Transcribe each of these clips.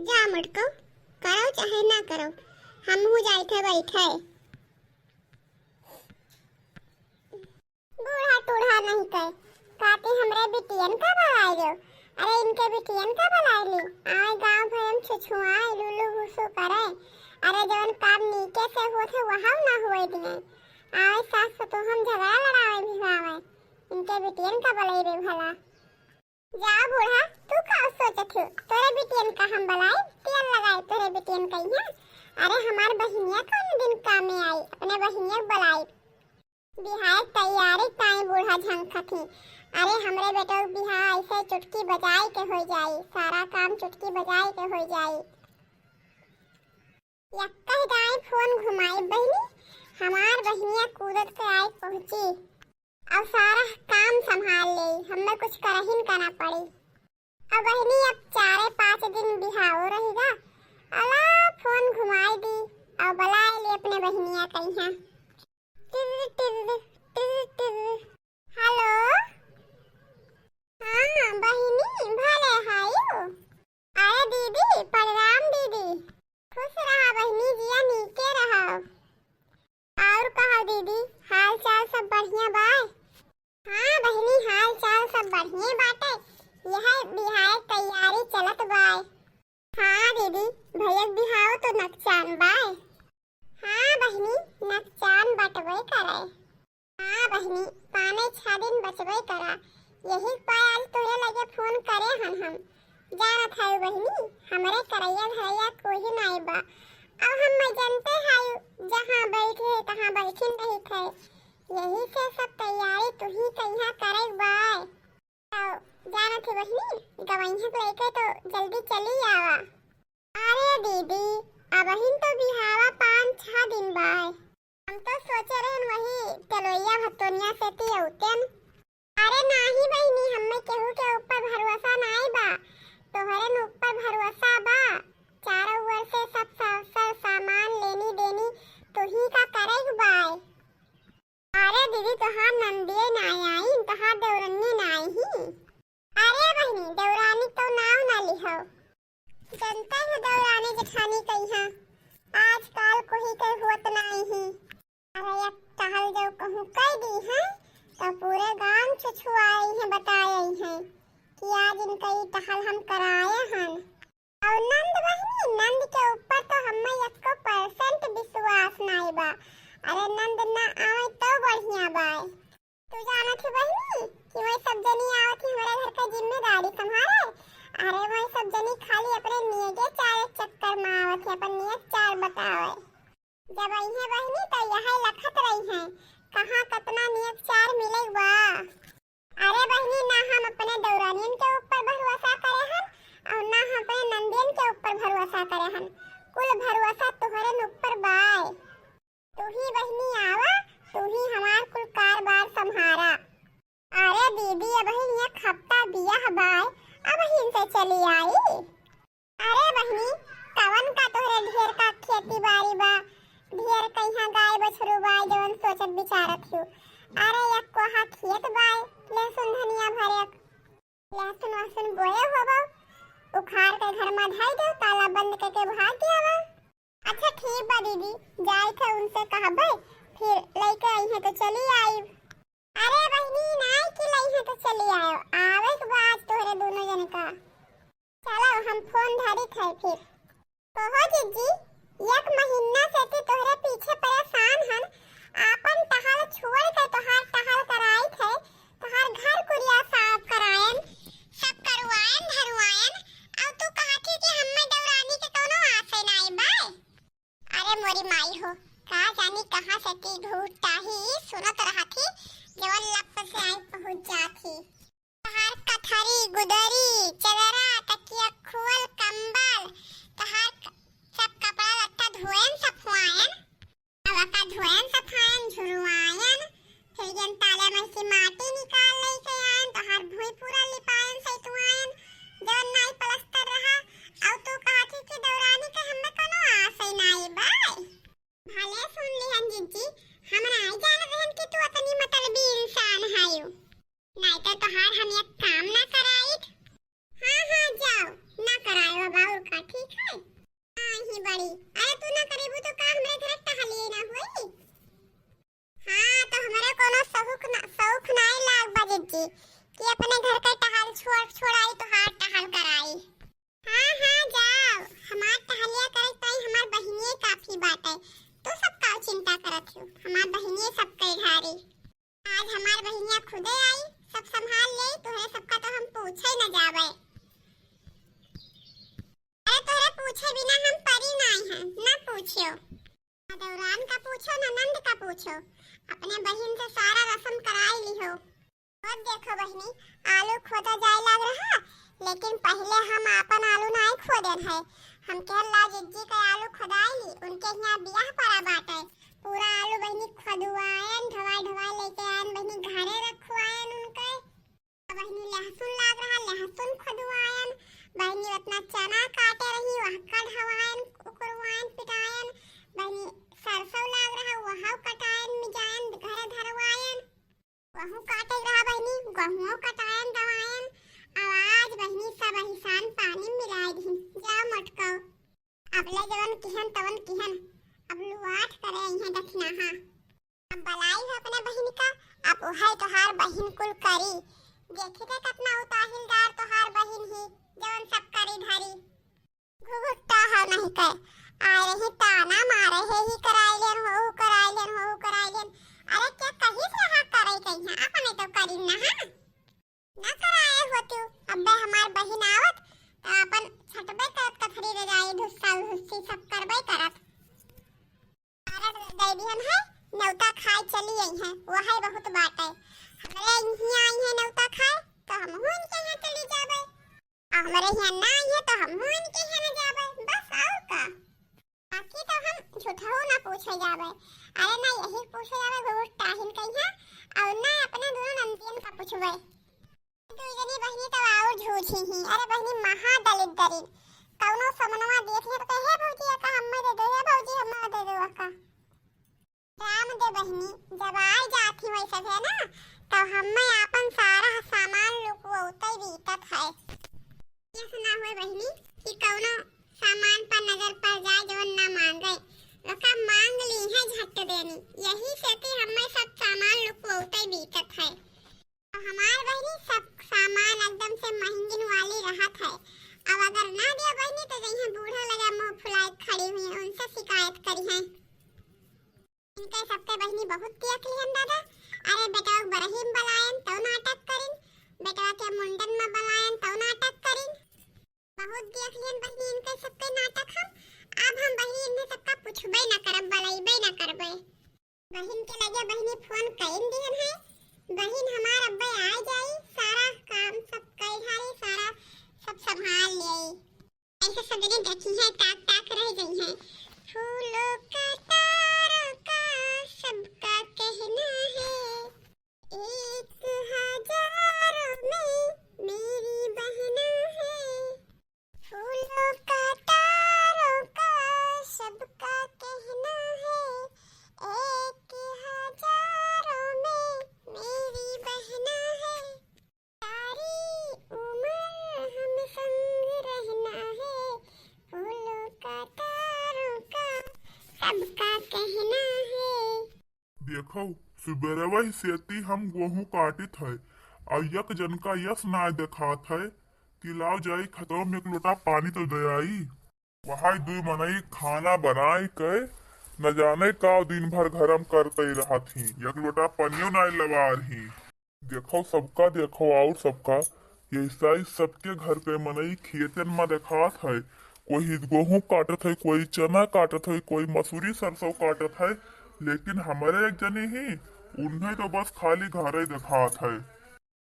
जा मटको, करो चाहे ना करो, हम हो जाए थे बैठे। बूढ़ा टूढ़ा नहीं कहे, काते हमरे बिटियन का बलाई लो। अरे इनके बिटियन का बलाई ली, आए गांव भर हम छुछुआए लुलु घुसु करे। अरे जवन काम नीचे से होते वहां ना हुए दिए। आए सास तो हम झगड़ा लड़ावे भिवावे, इनके बिटियन का बलाई रे भला। जा बूढ़ा, तू का सोचत हो, तोरे बिटियन का हम बलाई, तेल लगाए तोरे बिटियन कहिया। अरे हमार बहिनिया कौन दिन काम में आई, अपने बहिनिया बलाई। बिहार तैयारी ताई बूढ़ा झंखती। अरे हमरे बेटा बिहार ऐसे चुटकी बजाई के हो जाई, सारा काम चुटकी बजाई के हो जाई। यक्का दाई फोन घुमाई बहिनी, हमार बहिनिया कूदत के आई पहुंची। अब सारा काम संभाल ले, हमें कुछ करहिन करना पड़ी। अब बहिनी अब 4-5 दिन बिहाव रहेगा। अला फोन घुमाई दी और बुलाए ले अपने बहिनिया कहिया। हेलो, हाँ बहिनी भले हायो। अरे दीदी प्रणाम दीदी, खुश रहा बहिनी जिया नीके रहा। और कहा दीदी हाल चाल सब बढ़िया बाय। हाँ बहिनी हाल चाल सब बढ़िया बाटे, यह बिहार तैयारी चलत बाय। हाँ दीदी भैया बिहाव तो नकचान बाय। हाँ बहिनी नकचान बटवे करे। हाँ बहिनी 5-6 दिन बचवे करा, यही पाए आज तोरे लगे फोन करे हम जानत है बहिनी, हमरे करैया धरैया कोई नहीं बा। अब हम जानते हैं जहाँ बैठे तहाँ बैठिन रही थे, यही से सब तैयारी तू ही कहिया करे बाय। तो जानत है बहिनी गवैया को लेके तो जल्दी चली आवा। अरे दीदी अबहिन तो बिहावा 5-6 दिन बाय, हम तो सोचे रहन वही तलोइया भतोनिया से ती औतेन। अरे नाही बहिनी हमें केहू के ऊपर भरोसा नहीं बा, तोहरे ऊपर भरोसा बा। चारों ओर से सब सामान लेनी देनी तो ही का करे बाय। अरे दीदी तोहार नंदिए नहीं आई, तोहार देवरन्नी नहीं ही। अरे बहिनी देवरानी तो नाव ना लिहो, जनता है देवरानी जेठानी कहिया, आजकल कोई के होत नहीं ही। अरे एक टहल जो कहूँ कह दी है तो पूरे गांव छुछुआई है बताई है कि आज इनका ये टहल हम कराए हैं। और नंद बहिनी नंद के ऊपर तो हमें 100% विश्वास नहीं बा। अरे नंद ना आवे तो बढ़िया बाय। तू जानत है बहिनी कि वही सब जनी आवत है हमारे घर का जिम्मेदारी संभाले। अरे वही सब जनी खाली अपने नियजे 4 चक्कर में आवत है, अपन नियत 4 बतावे। जब आई है बहिनी तो यह लखत रही है कहाँ कितना नियत 4 मिलेगा। अरे बहिनी ना हम अपने दौरानियन के ऊपर भरोसा करे हन और ना हम अपने नंदियन के ऊपर भरोसा करे हन, कुल भरोसा तुम्हारे ऊपर बाय। तू ही बहिनी आवा, तू ही हमार कुल कारबार संभारा। अरे दीदी अब एक हफ्ता बियाह बाय, अब हिन से चली आई। अरे बहिनी कवन का तोहरे ढेर का खेती बाड़ी बा, ढेर कहिया गाय बछरू बाय जवन सोचत विचारत हूँ। अरे एक कोहा खेत बाय, लहसुन धनिया भरे, लहसुन वहसुन बोए होबो, उखाड़ के घर में धाई दो, ताला बंद करके भाग दिया। अच्छा ठीक बा दीदी, जाए थे उनसे कहबे फिर लेके आई है तो चली आई। अरे बहिनी नाई की लाई है तो चली आयो, आवे के बाद तोहरे दोनों जन का। चलो हम फोन धरी थे फिर। तो हो जीजी 1 महीना से तोहरे पीछे परेशान हन, आपन टहल छोड़ के तोहार टहल कराई थे, तोहार घर कुरिया साफ करायन, सब करवायन धरवायन। अब तू कहा थी कि हमें दौरानी के कोनो आसे नहीं बाय। अरे मोरी माई हो, का जानी कहां से ती ढूंढता ही सुनत रहा थी, जवन लप से आई पहुंच जाती। तहार कथरी गुदरी चदरा तकिया खोल कंबल तहार सब कपड़ा लत्ता धोयन सफवायन, अब का धोयन सफायन झुरवायन, फिर जन ताले में से माटी निकाल ले से आयन, तहार भुई पूरा लिपायन से तुआयन, जवन नाई प्लास्टर रहा। और तू कहा थी कि दौरानी के हमें कोनो आसे नहीं बाय। भले सुन लिहन जीजी, हमरा आई जान रहन कि तू इतनी मतलबी इंसान हायो, नहीं तो तोहार हम एक काम ना कराई। हाँ हाँ जाओ ना कराओ खाए ही बड़ी। अरे तू ना करीबू तो का हमरे घर टहलिए ना होई। हां तो हमारे कोनो शौक नहीं लाग बजट जी कि अपने घर का टहल छोड़ाई तो हाथ टहल कराई। हां जाओ हमार टहलिया करे ताई हमार बहिनी काफी बात है। तू सब का चिंता करत हो, हमार बहिनी सब के घरे आज हमार बहिनिया खुदे आई सब संभाल ले। तोहरे सबका तो हम पूछे न जावे। अरे तोहरे पूछे बिना हम परी नहीं हैं, ना पूछियो। दौरान का पूछो न नंद का पूछो। अपने बहन से सारा रस्म कराई लिहो। और देखो बहनी आलू खोदा जाए लग रहा, लेकिन पहले हम अपन आलू नहीं खोदन है। हम कहला जिज्जी के आलू खोदाई उनके यहाँ बियाह पड़ा बाटे। पूरा आलू बहनी खोदवायन ढवाई लेके आयन बहनी घरे रखवायन उनके। बहनी लहसुन लाग रहा लहसुन खोदवायन बहनी उतना चना काटे रही वह कढ़वायन उकरवायन पिटायन। बहनी सरसों लाग रहा वह कटायन मिजायन घरे धरवायन वहु काटे रहा बहनी गहुओं कटायन दवायन। आवाज बहनी सब हिसान पानी मिलाए दी जा मटको। अब ले जवन किहन तवन किहन अब लुआट करे इहे दखना। हां अब बलाई है अपने बहन का। अब ओहे तोहार बहन कुल करी देखे थे कितना उताहिलदार तोहार बहन ही जवन सब करी धरी। घुघुट्टा है नहीं कह आए रही ताना मारे है ही कराइलेन हो कराइलेन। अरे क्या कहीं से हां करे कहीं अपने तो करी ना ना कराए हो तू। अबे हमार बहन आवत तो अपन छटबे करत कथरी रे जाई धुस्सी सब करबे करत। अरे दैबियन है नौता खाए चली आई है वो है बहुत बात है। हमरे यहां आई है नौता खाए तो हम हुन के यहां चली जाबे। हमरे यहां ना आई है तो हम हुन के यहां जाबे बस और का। बाकी तो हम झूठा ना पूछे जाबे। अरे ना यही पूछे जाबे बहुत टाहिल कहीं और ना अपने दोनों नंदियन का पूछबे। तू जनी बहनी तो और झूठी ही। अरे बहनी महा दलित दरिन कौनो समनवा देख ले तो कहे भौजी का हम्मे दे दो या भौजी हम्मे दे दो का। राम दे बहनी जब आ जाती वही सब है ना तो हम्मे अपन सारा सामान लुकवते बीतत है। ये सुना हुए बहनी कि कौनो सामान पर नजर पड़ जाए जो ना मांगे रका मांग ली है झट देनी। यही से कि हमें सब सामान लुकवते बीतत है। तो हमार बहनी सब सामान एकदम से महंगिन वाली रहत है। अब अगर ना दिया बहनी तो जइहे बूढ़ा लगा मुंह फुलाए खड़ी हुई है उनसे शिकायत करी है। इनके सबके बहनी बहुत तियक लिहन दादा। अरे बेटा बरहीम बलायन तो नाटक करिन बेटा के मुंडन में बलायन तो नाटक करिन बहुत देख लिहन बहनी इनके सबके नाटक। हम अब हम बहनी इनमें सबका पूछबे ना करब बलैबे ना करबे। बहन के लगे बहनी फोन कइन दिहन है। बहन हमार अब्बे आ जाई सारा काम सब कई धारी सारा सब संभाल ले। ऐसे सब जने देखी है ताक रह गई है। फूलों का तारों का सबका कहना है एक हजारों में मेरी बहना है। फूलों का तारों का सबका कहना है एक हजारों में मेरी बहना है। सारी उम्र हम संग रहना है। फूलों का तारों का सबका कहना है। देखो सुबेरवा ही सेती हम गेहूं काटित है और यक जन का यस ना देखात है कि लाओ जाई खतों में एक लोटा पानी तो दयाई। वहां दुई मनई खाना बनाई के न जाने का दिन भर घरम करते रहा थी एक लोटा पनियो ना लवा रही। देखो सबका देखो और सबका ऐसा ही सबके घर के मनई खेतन में देखात है। कोई गेहूं काटत है कोई चना काटत है कोई मसूरी सरसों काटत है। लेकिन हमारे एक जने ही उन्हें तो बस खाली घर ही दिखात है।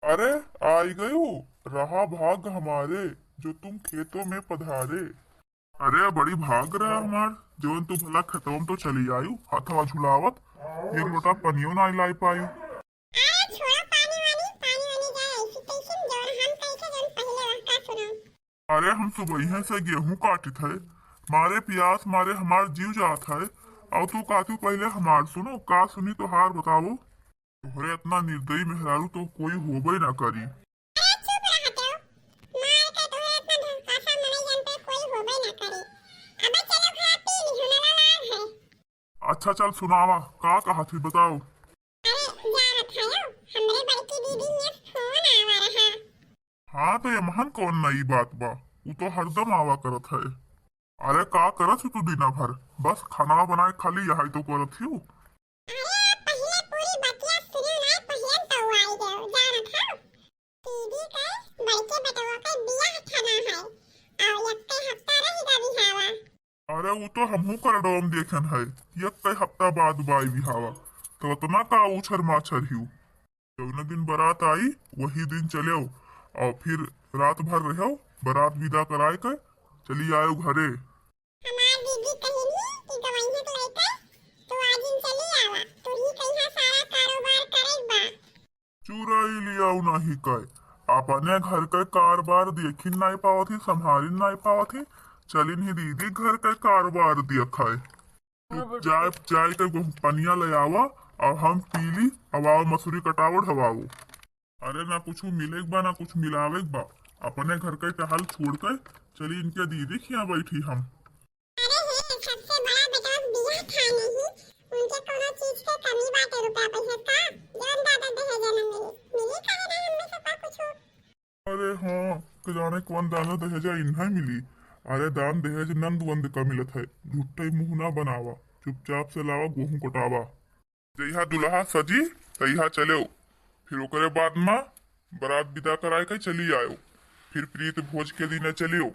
अरे आई गयो रहा भाग हमारे जो तुम खेतों में पधारे। अरे बड़ी भाग रहा हमार जो तू भला खेतों में तो चली आयु हाथवा झुलावत एक लोटा पनियो ना लाई पायु। अरे छोड़ा पानी वानी जाए ऐसी कैसे जोर हम कैसे जन पहले वाका सुनो। अरे हम सुबह से गेहूं काटित है मारे प्यास मारे हमार जीव जात है और तू कातू पहले हमार सुनो का सुनी तो हार बताओ। तोहरे इतना निर्दयी मेहरारू तो कोई होबे ना करी। अरे चुप रह तो मार के तोहरे इतना धकासा मनई जन पे कोई होबे ना करी। अच्छा चल सुनावा का कहा थी बताओ। अरे जानत हयो हमरे बड़की दीदी ने फोन आवा रहा। हाँ तो ये महान कौन नई बात बा, वो तो हरदम आवा करत है। अरे का करत है तू दिना भर, बस खाना बनाए खाली यही तो करत हूँ। अरे आप पहले पूरी बतिया सुनो ना, पहले तो आई गयो जानत हो। दीदी के बड़के बेटवा के बियाह ठाना है और एक हफ्ता रहेगा बिहावा। अरे वो तो हमहू कर डोम देखन है, ये कई हफ्ता बाद बाई बिहावा, तो उतना का उछर माछर हिउ। जौन दिन बारात आई वही दिन चले और फिर रात भर रहो, बारात विदा कराए के चली आयो घरे। हमार दीदी कहिनी कि गवाइया तो लेके तो आज दिन चली आवा, तू ही कहिया सारा कारोबार करेक बा। चुराई लियाऊ नहीं कय, अपने घर के कारोबार देखिन नहीं पावत ही, संभालिन नहीं पावत ही, चलिन ही दीदी घर के कारोबार देखा है। जाए जाए के पनिया ले आवा और हम पीली अवाओ मसूरी कटावट हवाओ। अरे ना कुछ मिले बा ना कुछ मिलावे बा, अपने घर के टहल छोड़ कर चली इनके दीदी खिया बैठी हम। अरे हे सबसे बड़ा बेटा बियाह ठाने ही उनके कोनो चीज के कमी बाटे रुपया पैसा का जौन दादा दहेज न मिली कहे ना हम में से का कुछ। अरे हाँ के जाने कौन दाना दहेजा इन्हें मिली। अरे दान दहेज नंद वंद का मिलत है, झूठे मुंह ना बनावा, चुपचाप से लावा गेहूं कटावा। जइहा दुल्हा सजी तइहा चलो, फिर ओकरे बाद माँ बारात विदा कराए के चली आयो, फिर प्रीत भोज के दिन चलियो।